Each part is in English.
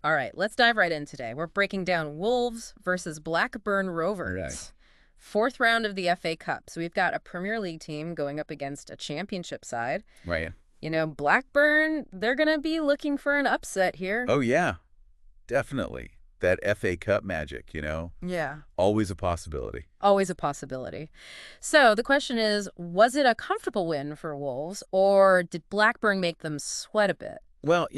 All right, let's dive right in today. We're breaking down Wolves versus Blackburn Right. Rovers. Fourth round of the FA Cup. So we've got a Premier League team going up against a championship side. Right. Blackburn, they're going to be looking for an upset here. Oh, yeah, definitely. That FA Cup magic. Yeah. Always a possibility. Always a possibility. So the question is, was it a comfortable win for Wolves, or did Blackburn make them sweat a bit? Well,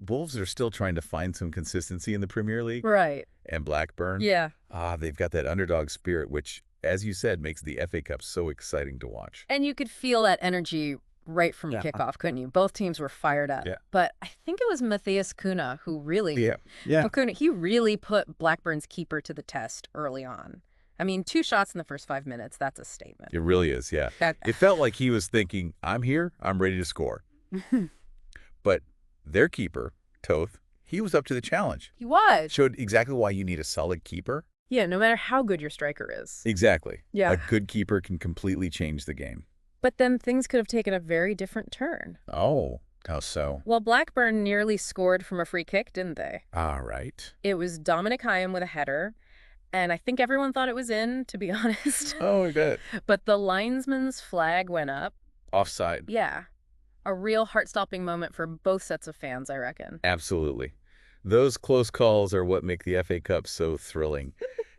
Wolves are still trying to find some consistency in the Premier League. Right. And Blackburn, Yeah. they've got that underdog spirit, which, as you said, makes the FA Cup so exciting to watch. And you could feel that energy right from Yeah. kickoff, couldn't you? Both teams were fired up. Yeah. But I think it was Matheus Cunha who really, Yeah. he really put Blackburn's keeper to the test early on. I mean, 2 shots in the first 5 minutes, that's a statement. It really is, yeah. It felt like he was thinking, I'm here, I'm ready to score. But their keeper, Toth, he was up to the challenge. He was. Showed exactly why you need a solid keeper. Yeah, no matter how good your striker is. Exactly. Yeah. A good keeper can completely change the game. But then things could have taken a very different turn. Oh, how so? Well, Blackburn nearly scored from a free kick, didn't they? All right. It was Dominic Hyam with a header, and I think everyone thought it was in, to be honest. Oh, I bet. But the linesman's flag went up. Offside. Yeah. A real heart-stopping moment for both sets of fans, I reckon. Absolutely. Those close calls are what make the FA Cup so thrilling.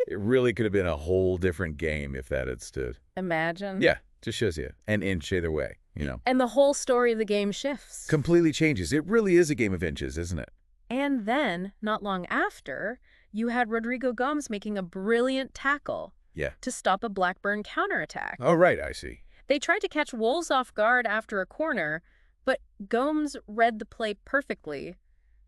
It really could have been a whole different game if that had stood. Imagine. Yeah, just shows you an inch either way. And the whole story of the game shifts. Completely changes. It really is a game of inches, isn't it? And then, not long after, you had Joao Gomes making a brilliant tackle Yeah. to stop a Blackburn counterattack. Oh, right, I see. They tried to catch Wolves off guard after a corner, but Gomes read the play perfectly,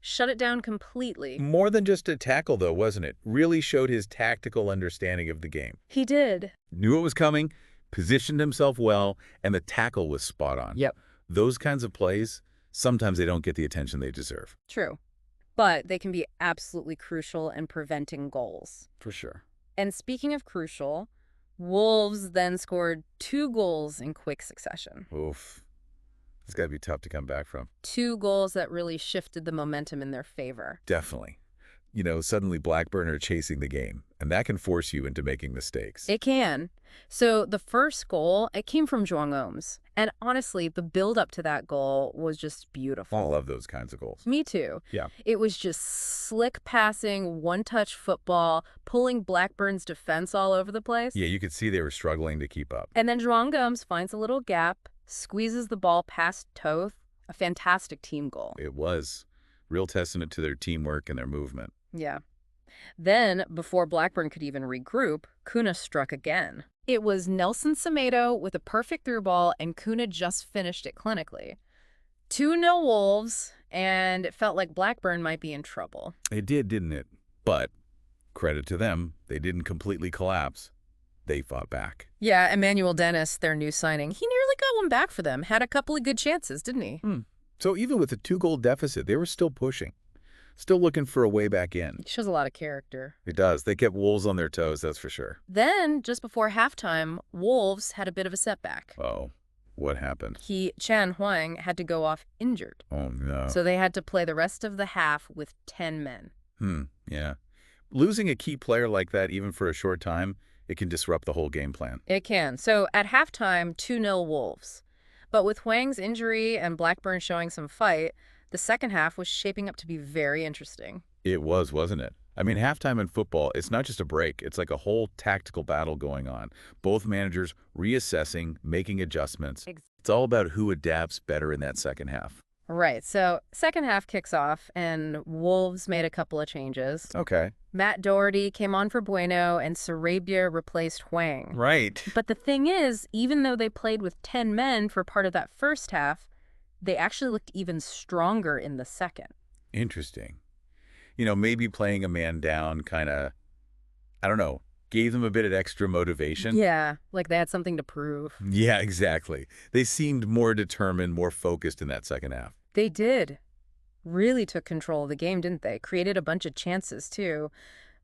shut it down completely. More than just a tackle, though, wasn't it? Really showed his tactical understanding of the game. He did. Knew it was coming, positioned himself well, and the tackle was spot on. Yep. Those kinds of plays, sometimes they don't get the attention they deserve. True. But they can be absolutely crucial in preventing goals. For sure. And speaking of crucial, Wolves then scored 2 goals in quick succession. Oof. It's got to be tough to come back from. 2 goals that really shifted the momentum in their favor. Definitely. Suddenly Blackburn are chasing the game, and that can force you into making mistakes. It can. So the first goal, it came from Joao Gomes. And honestly, the build-up to that goal was just beautiful. I love those kinds of goals. Me too. Yeah. It was just slick passing, one-touch football, pulling Blackburn's defense all over the place. Yeah, you could see they were struggling to keep up. And then Joao Gomes finds a little gap, squeezes the ball past Toth. A fantastic team goal. It was. Real testament to their teamwork and their movement. Yeah. Then, before Blackburn could even regroup, Cunha struck again. It was Nelson Semedo with a perfect through ball, and Cunha just finished it clinically. 2-0 Wolves, and it felt like Blackburn might be in trouble. It did, didn't it? But, credit to them, they didn't completely collapse. They fought back. Yeah, Emmanuel Dennis, their new signing, he nearly got one back for them. Had a couple of good chances, didn't he? So even with a 2-goal deficit, they were still pushing. Still looking for a way back in. He shows a lot of character. It does. They kept Wolves on their toes, that's for sure. Then, just before halftime, Wolves had a bit of a setback. Oh, what happened? Chan Huang had to go off injured. Oh, no. So they had to play the rest of the half with 10 men. Yeah. Losing a key player like that, even for a short time, it can disrupt the whole game plan. It can. So at halftime, 2-0 Wolves. But with Huang's injury and Blackburn showing some fight, the second half was shaping up to be very interesting. It was, wasn't it? I mean, halftime in football, it's not just a break. It's like a whole tactical battle going on. Both managers reassessing, making adjustments. It's all about who adapts better in that second half. Right. So second half kicks off, and Wolves made a couple of changes. Okay. Matt Doherty came on for Bueno, and Sarabia replaced Huang. Right. But the thing is, even though they played with 10 men for part of that first half, they actually looked even stronger in the second. Interesting. Maybe playing a man down kind of, I don't know, gave them a bit of extra motivation. Yeah, like they had something to prove. Yeah, exactly. They seemed more determined, more focused in that second half. They did. Really took control of the game, didn't they? Created a bunch of chances, too.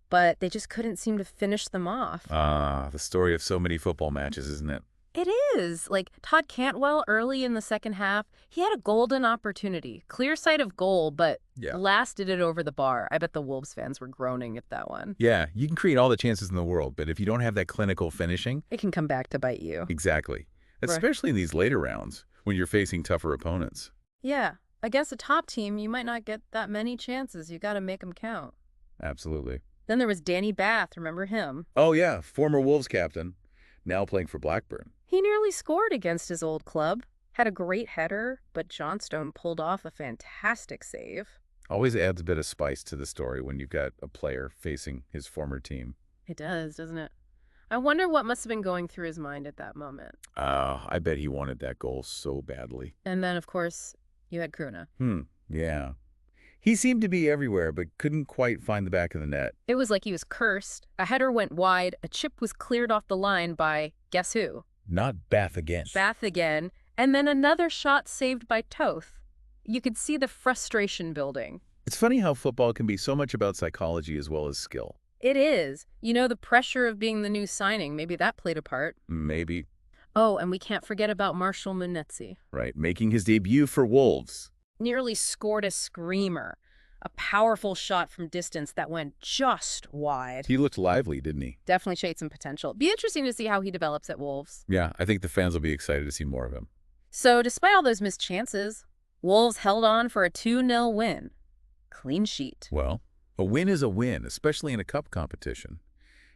But they just couldn't seem to finish them off. The story of so many football matches, isn't it? It is. Like, Todd Cantwell early in the second half, he had a golden opportunity. Clear sight of goal, but Yeah. blasted it over the bar. I bet the Wolves fans were groaning at that one. Yeah, you can create all the chances in the world, but if you don't have that clinical finishing, It can come back to bite you. exactly. Right. Especially in these later rounds when you're facing tougher opponents. Yeah, against a top team, you might not get that many chances. You got to make them count. Absolutely. Then there was Danny Bath. Remember him? Oh, yeah, former Wolves captain, now playing for Blackburn. He nearly scored against his old club. Had a great header, but Johnstone pulled off a fantastic save. Always adds a bit of spice to the story when you've got a player facing his former team. It does, doesn't it? I wonder what must have been going through his mind at that moment. I bet he wanted that goal so badly. And then, of course, you had Cunha. Yeah. He seemed to be everywhere, but couldn't quite find the back of the net. It was like he was cursed. A header went wide, a chip was cleared off the line by, guess who? Not Bath again. Bath again, and then another shot saved by Toth. You could see the frustration building. It's funny how football can be so much about psychology as well as skill. It is. You know, the pressure of being the new signing, maybe that played a part. Maybe. Oh, and we can't forget about Marshall Munetsi. Right, making his debut for Wolves. Nearly scored a screamer. A powerful shot from distance that went just wide. He looked lively, didn't he? Definitely showed some potential. Be interesting to see how he develops at Wolves. Yeah, I think the fans will be excited to see more of him. So, despite all those missed chances, Wolves held on for a 2-0 win. Clean sheet. Well, a win is a win, especially in a cup competition.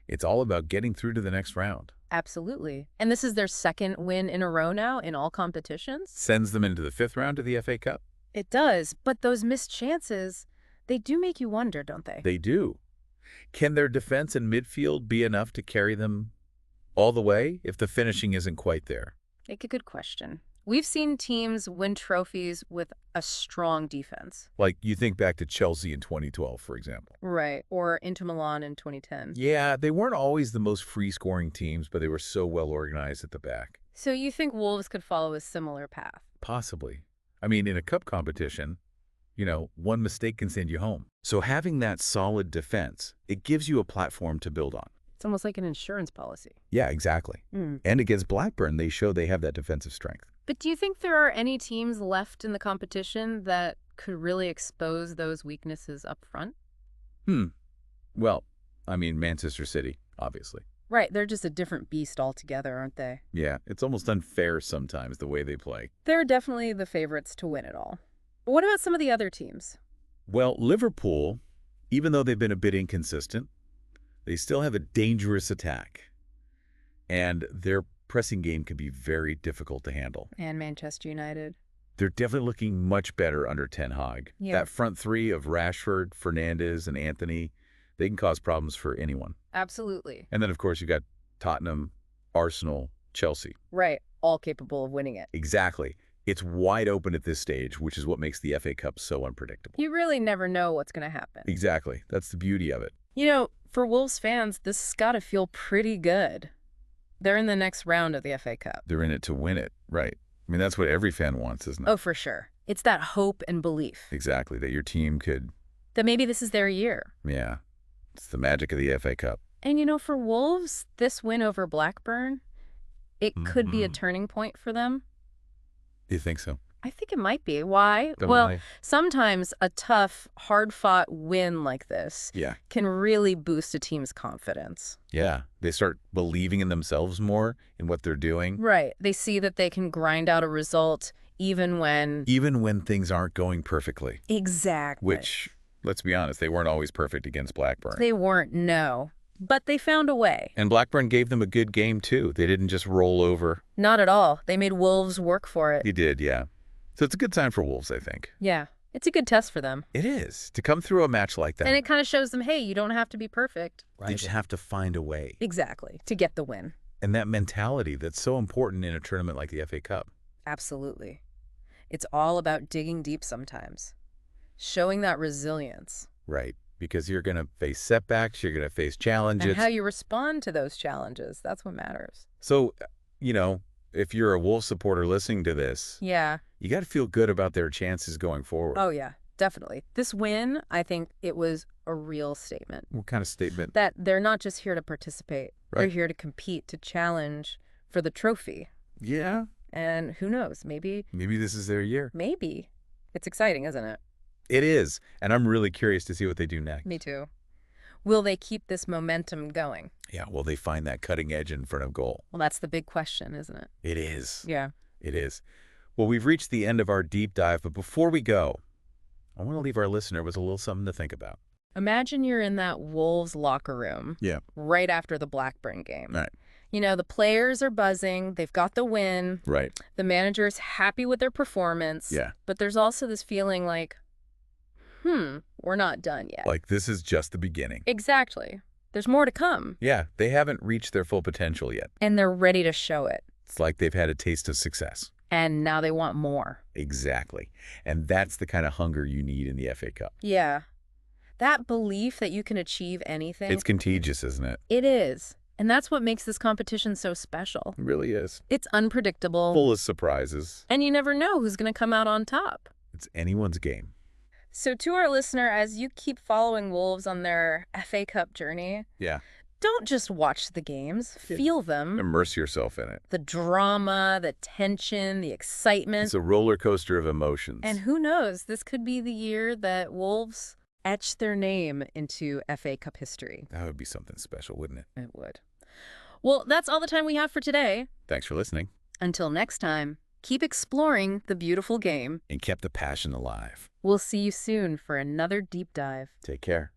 It's all about getting through to the next round. Absolutely. And this is their second win in a row now in all competitions? Sends them into the 5th round of the FA Cup. It does, but those missed chances, they do make you wonder, don't they? They do. Can their defense and midfield be enough to carry them all the way if the finishing isn't quite there? Make a good question. We've seen teams win trophies with a strong defense. Like you think back to Chelsea in 2012, for example. Right. Or Inter Milan in 2010. Yeah, they weren't always the most free-scoring teams, but they were so well organized at the back. So you think Wolves could follow a similar path? Possibly. I mean, in a cup competition, one mistake can send you home. So having that solid defense, it gives you a platform to build on. It's almost like an insurance policy. Yeah, exactly. And against Blackburn, they show they have that defensive strength. But do you think there are any teams left in the competition that could really expose those weaknesses up front? Well, I mean, Manchester City, obviously. Right, they're just a different beast altogether, aren't they? Yeah, it's almost unfair sometimes the way they play. They're definitely the favorites to win it all. But what about some of the other teams? Well, Liverpool, even though they've been a bit inconsistent, they still have a dangerous attack. And their pressing game can be very difficult to handle. And Manchester United. They're definitely looking much better under Ten Hag. Yeah. That front three of Rashford, Fernandes, and Anthony, they can cause problems for anyone. Absolutely. And then, of course, you got Tottenham, Arsenal, Chelsea. Right, all capable of winning it. Exactly. It's wide open at this stage, which is what makes the FA Cup so unpredictable. You really never know what's going to happen. Exactly. That's the beauty of it. You know, for Wolves fans, this has got to feel pretty good. They're in the next round of the FA Cup. They're in it to win it, right? I mean, that's what every fan wants, isn't it? Oh, for sure. It's that hope and belief. Exactly, that your team could... That maybe this is their year. Yeah, it's the magic of the FA Cup. And you know, for Wolves, this win over Blackburn, it could be a turning point for them. Do you think so? I think it might be. Why? Don't well, lie. sometimes a tough, hard-fought win like this Yeah. can really boost a team's confidence. Yeah, they start believing in themselves more, in what they're doing. Right. They see that they can grind out a result even when... Even when things aren't going perfectly. Exactly. Which, let's be honest, they weren't always perfect against Blackburn. They weren't, no. But they found a way. And Blackburn gave them a good game, too. They didn't just roll over. Not at all. They made Wolves work for it. They did, yeah. So it's a good time for Wolves, I think. Yeah. It's a good test for them. It is, to come through a match like that. And it kind of shows them, hey, you don't have to be perfect. They just have to find a way. Exactly. To get the win. And that mentality that's so important in a tournament like the FA Cup. Absolutely. It's all about digging deep sometimes. Showing that resilience. Right. Because you're going to face setbacks, you're going to face challenges. And how you respond to those challenges. That's what matters. So, if you're a Wolves supporter listening to this, Yeah. you got to feel good about their chances going forward. Oh, yeah. Definitely. This win, I think it was a real statement. What kind of statement? That they're not just here to participate. They're Right. here to compete, to challenge for the trophy. Yeah. And who knows, maybe, Maybe this is their year. maybe. It's exciting, isn't it? It is. And I'm really curious to see what they do next. Me too. Will they keep this momentum going? Yeah, will they find that cutting edge in front of goal? Well, that's the big question, isn't it? It is. Yeah. It is. Well, we've reached the end of our deep dive, but before we go, I want to leave our listener with a little something to think about. Imagine you're in that Wolves locker room Yeah. right after the Blackburn game. Right. You know, the players are buzzing. They've got the win. Right. The manager's happy with their performance. Yeah. But there's also this feeling like, we're not done yet. Like this is just the beginning. Exactly. There's more to come. Yeah, they haven't reached their full potential yet. And they're ready to show it. It's like they've had a taste of success. And now they want more. Exactly. And that's the kind of hunger you need in the FA Cup. Yeah. That belief that you can achieve anything. It's contagious, isn't it? It is. And that's what makes this competition so special. It really is. It's unpredictable. Full of surprises. And you never know who's going to come out on top. It's anyone's game. So to our listener, as you keep following Wolves on their FA Cup journey, Yeah. don't just watch the games. Feel them. Immerse yourself in it. The drama, the tension, the excitement. It's a roller coaster of emotions. And who knows, this could be the year that Wolves etch their name into FA Cup history. That would be something special, wouldn't it? It would. Well, that's all the time we have for today. Thanks for listening. Until next time, keep exploring the beautiful game. And kept the passion alive. We'll see you soon for another deep dive. Take care.